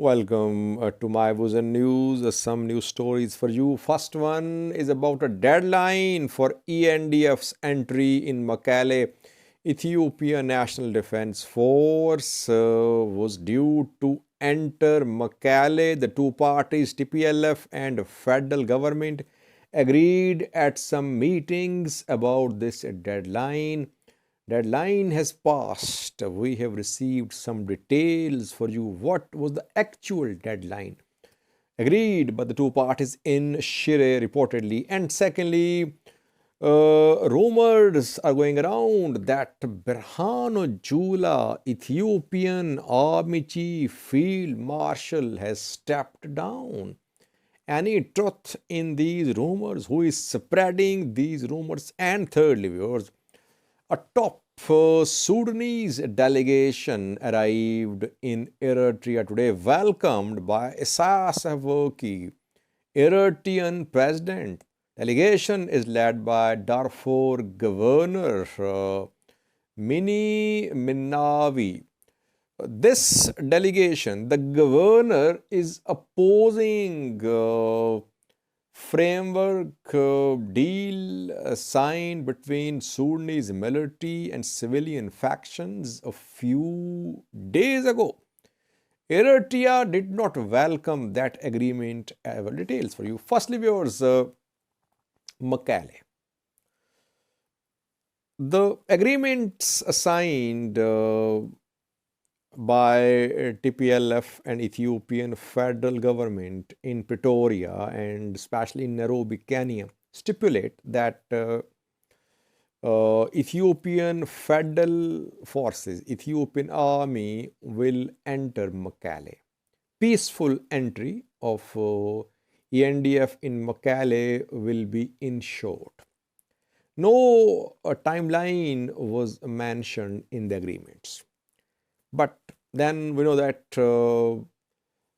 Welcome to my Vision News. Some news stories for you. First one is about a deadline for ENDF's entry in Mekelle. Ethiopian National Defense Force was due to enter Mekelle. The two parties, TPLF and federal government, agreed at some meetings about this deadline. Deadline has passed. We have received some details for you. What was the actual deadline? Agreed by the two parties in Shire reportedly. And secondly, rumors are going around that Berhanu Jula, Ethiopian army chief, field marshal, has stepped down. Any truth in these rumors? Who is spreading these rumors? And thirdly, viewers, a top Sudanese delegation arrived in Eritrea today, welcomed by Isaias Afwerki, Eritrean president. Delegation is led by Darfur Governor Mini Minawi. This delegation, the governor is opposing framework deal signed between Sudanese military and civilian factions a few days ago. Eritrea did not welcome that agreement. I have details for you. Firstly, viewers, Mekelle. The agreements signed by TPLF and Ethiopian federal government in Pretoria and especially in Nairobi, Kenya, stipulate that Ethiopian federal forces, Ethiopian army will enter Mekelle. Peaceful entry of ENDF in Mekelle will be ensured. No timeline was mentioned in the agreements. But then we know that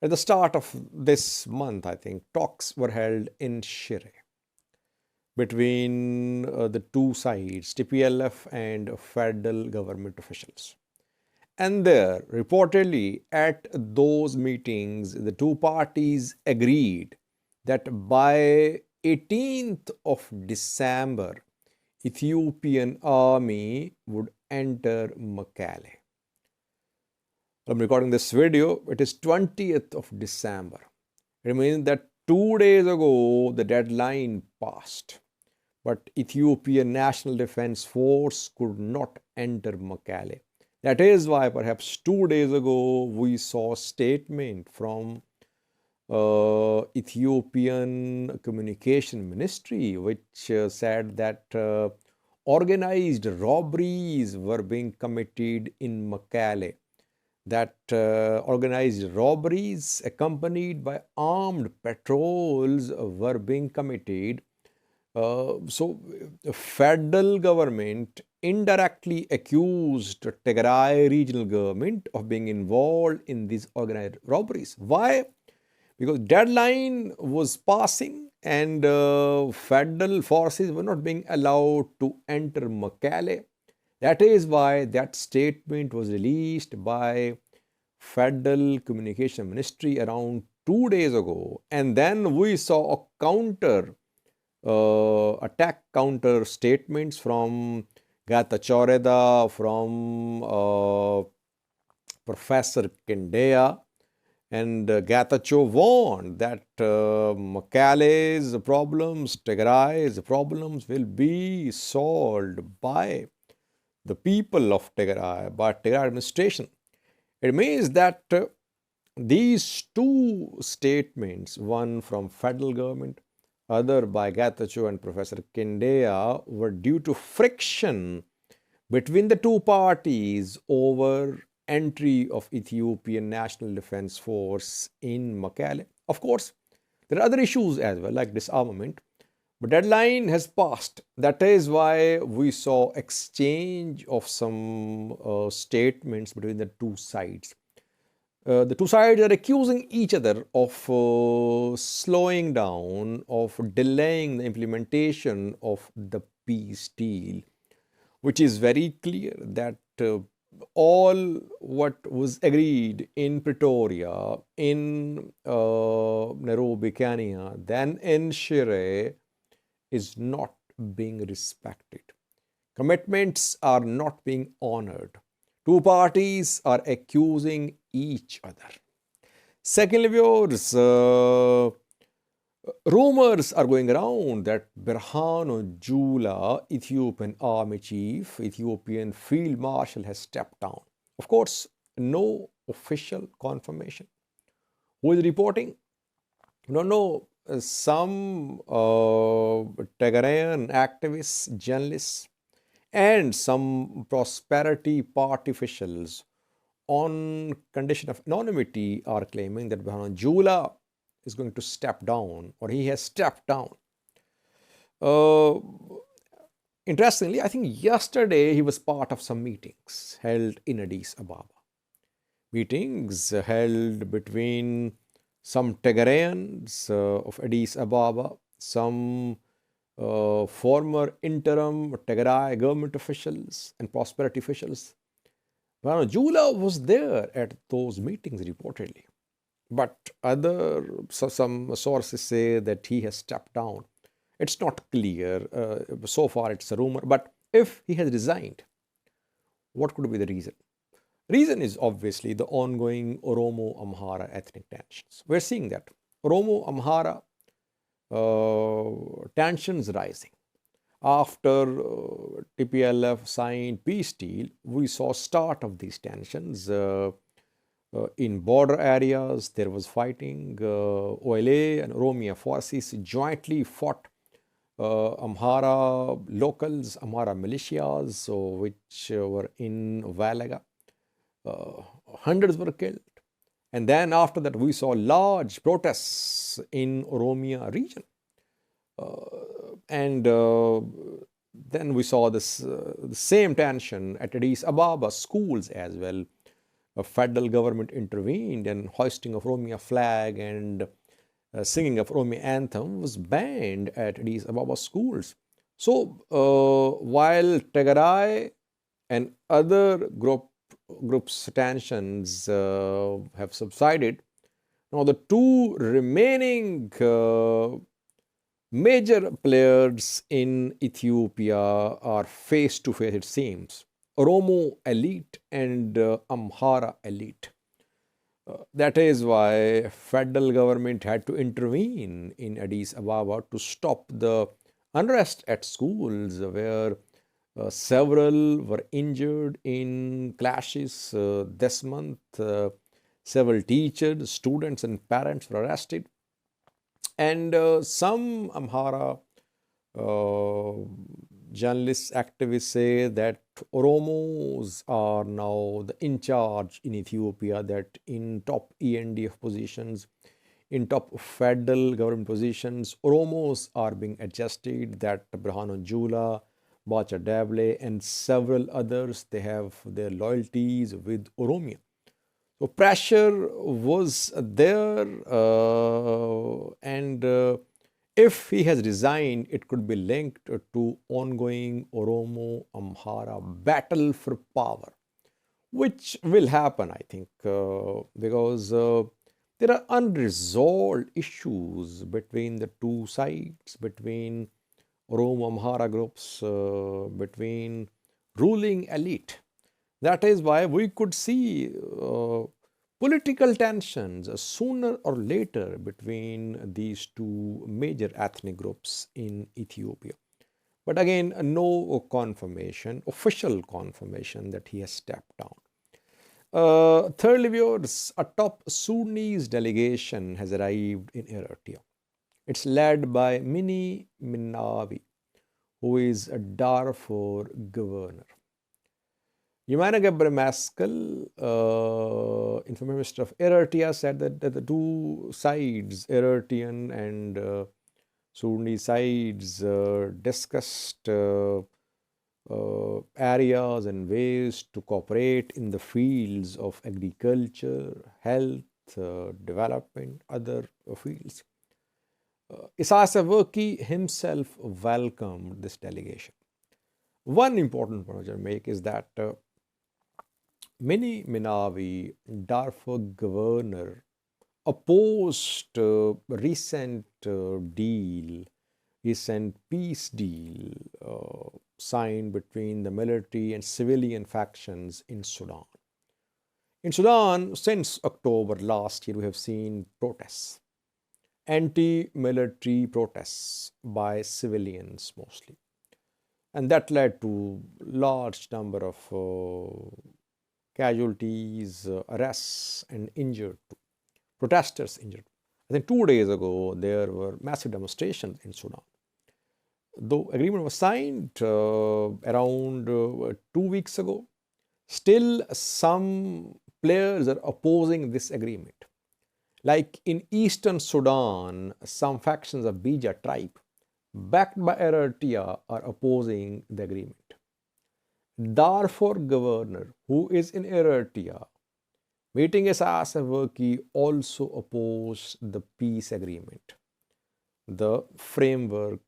at the start of this month, I think, talks were held in Shire between the two sides, TPLF and federal government officials. And there, reportedly, at those meetings, the two parties agreed that by 18th of December, Ethiopian army would enter Mekelle. I'm recording this video, it is 20th of December. It means that 2 days ago the deadline passed, but Ethiopian National Defense Force could not enter Mekelle. That is why perhaps 2 days ago we saw a statement from Ethiopian Communication Ministry which said that organized robberies were being committed in Mekelle. That organized robberies accompanied by armed patrols were being committed. So federal government indirectly accused Tigray regional government of being involved in these organized robberies. Why? Because deadline was passing and federal forces were not being allowed to enter Mekelle. That is why that statement was released by Federal Communication Ministry around 2 days ago. And then we saw a counter attack counter statements from Gata from Professor Kendea. And Gatacho warned that Mekelle's problems, Tigray's problems will be solved by the people of Tigray, by Tigray administration. It means that these two statements, one from federal government, other by Gatacho and Professor Kendea, were due to friction between the two parties over entry of Ethiopian National Defense Force in Mekelle. Of course, there are other issues as well, like disarmament. But deadline has passed. That is why we saw exchange of some statements between the two sides. The two sides are accusing each other of slowing down, of delaying the implementation of the peace deal, which is very clear that all what was agreed in Pretoria, in Nairobi, Kenya, then in Shire is not being respected. Commitments are not being honored. Two parties are accusing each other. Secondly, viewers, rumors are going around that Berhanu Jula, Ethiopian army chief, Ethiopian field marshal, has stepped down. Of course, no official confirmation. Who is reporting? No. Some Tigrayan activists, journalists, and some prosperity party officials on condition of anonymity are claiming that Berhanu Jula is going to step down or he has stepped down. Uh, Interestingly, I think yesterday he was part of some meetings held in Addis Ababa. Meetings held between some Tigrayans of Addis Ababa, some former interim Tigray government officials and prosperity officials. Berhanu Jula was there at those meetings reportedly. But some sources say that he has stepped down. It's not clear. So far, it's a rumor. But if he has resigned, what could be the reason? Reason is obviously the ongoing Oromo-Amhara ethnic tensions. We're seeing that Oromo-Amhara tensions rising. After TPLF signed peace deal, we saw start of these tensions. In border areas, there was fighting. OLA and Oromia forces jointly fought Amhara locals, Amhara militias, which were in Valaga. Hundreds were killed. And then after that, we saw large protests in Oromia region. And then we saw the same tension at Addis Ababa schools as well. A federal government intervened and hoisting of Oromia flag and singing of Oromia anthem was banned at Addis Ababa schools. So while Tigray and other groups' tensions have subsided, now the two remaining major players in Ethiopia are face to face, it seems. Oromo elite and Amhara elite. That is why federal government had to intervene in Addis Ababa to stop the unrest at schools where several were injured in clashes this month. Several teachers, students and parents were arrested. And some Amhara journalists, activists say that Oromos are now in charge in Ethiopia, that in top ENDF positions, in top federal government positions, Oromos are being adjusted, that Berhanu Jula, Bacha Dable and several others, they have their loyalties with Oromia. So pressure was there and if he has resigned, it could be linked to ongoing Oromo-Amhara battle for power, which will happen, I think, because there are unresolved issues between the two sides, between Oromo-Amhara groups, between ruling elite. That is why we could see political tensions sooner or later between these two major ethnic groups in Ethiopia. But again, no confirmation, official confirmation that he has stepped down. Thirdly, viewers, a top Sudanese delegation has arrived in Eritrea. It's led by Mini Minawi, who is a Darfur governor. Yamana Gabriel Maskell, Information Minister of Eritrea, said that the two sides, Eritrean and Sudanese sides, discussed areas and ways to cooperate in the fields of agriculture, health, development, other fields. Isaias Afwerki himself welcomed this delegation. One important point I make is that Many Minawi Darfur governor opposed recent peace deal signed between the military and civilian factions in Sudan. In Sudan, since October last year, we have seen protests, anti-military protests by civilians mostly, and that led to large number of casualties, arrests, and injured protesters injured. I think 2 days ago there were massive demonstrations in Sudan. Though agreement was signed around 2 weeks ago, still some players are opposing this agreement. Like in eastern Sudan, some factions of Bija tribe, backed by Eritrea, are opposing the agreement. Darfur governor, who is in Eritrea, meeting Isaias Afwerki, also opposed the peace agreement, the framework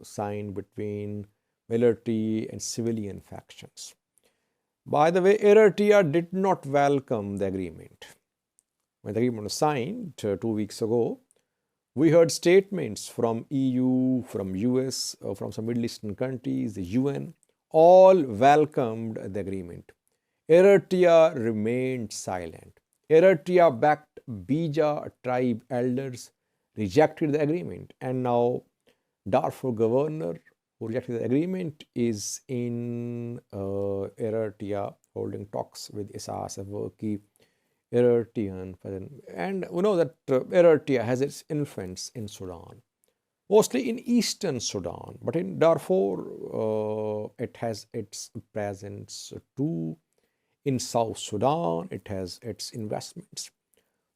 signed between military and civilian factions. By the way, Eritrea did not welcome the agreement. When the agreement was signed 2 weeks ago, we heard statements from EU, from US, from some Middle Eastern countries, the UN, all welcomed the agreement. Eritrea remained silent. Eritrea-backed Bija tribe elders rejected the agreement, and now Darfur governor who rejected the agreement is in Eritrea holding talks with Isaias Afwerki, Eritrean president. And we know that Eritrea has its influence in Sudan, mostly in eastern Sudan, but in Darfur it has its presence too. In South Sudan, it has its investments.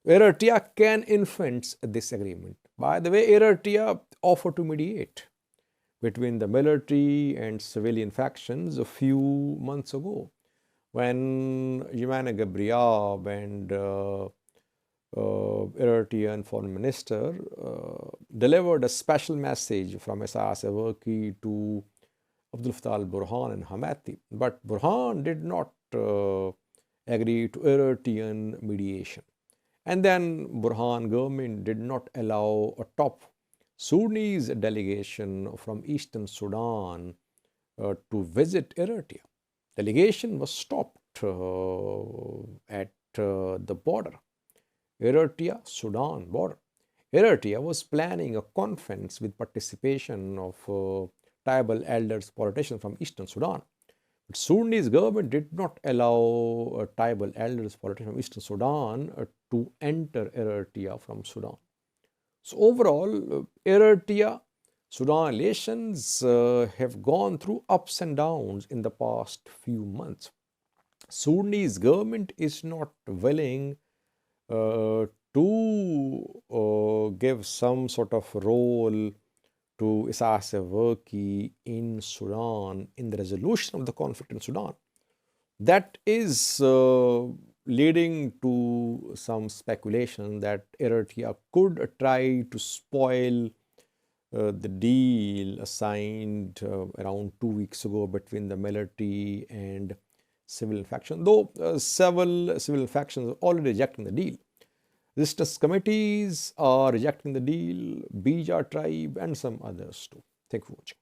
Eritrea can influence this agreement. By the way, Eritrea offered to mediate between the military and civilian factions a few months ago when Yamana Gabriel and Eritrean foreign minister delivered a special message from Isaias Afwerki to Abdel Fattah al-Burhan and Hamati. But Burhan did not agree to Eritrean mediation. And then Burhan government did not allow a top Sudanese delegation from eastern Sudan to visit Eritrea. Delegation was stopped at the border, Eritrea Sudan border. Eritrea was planning a conference with participation of tribal elders, politicians from eastern Sudan. But Sudanese government did not allow tribal elders, politicians from eastern Sudan to enter Eritrea from Sudan. So overall, Eritrea Sudan relations have gone through ups and downs in the past few months. Sudanese government is not willing to give some sort of role to Isaias Afwerki in Sudan in the resolution of the conflict in Sudan. That is leading to some speculation that Eritrea could try to spoil the deal signed around 2 weeks ago between the military and civil faction, though several civil factions are already rejecting the deal. Resistance committees are rejecting the deal, Bija tribe and some others too. Thank you for watching.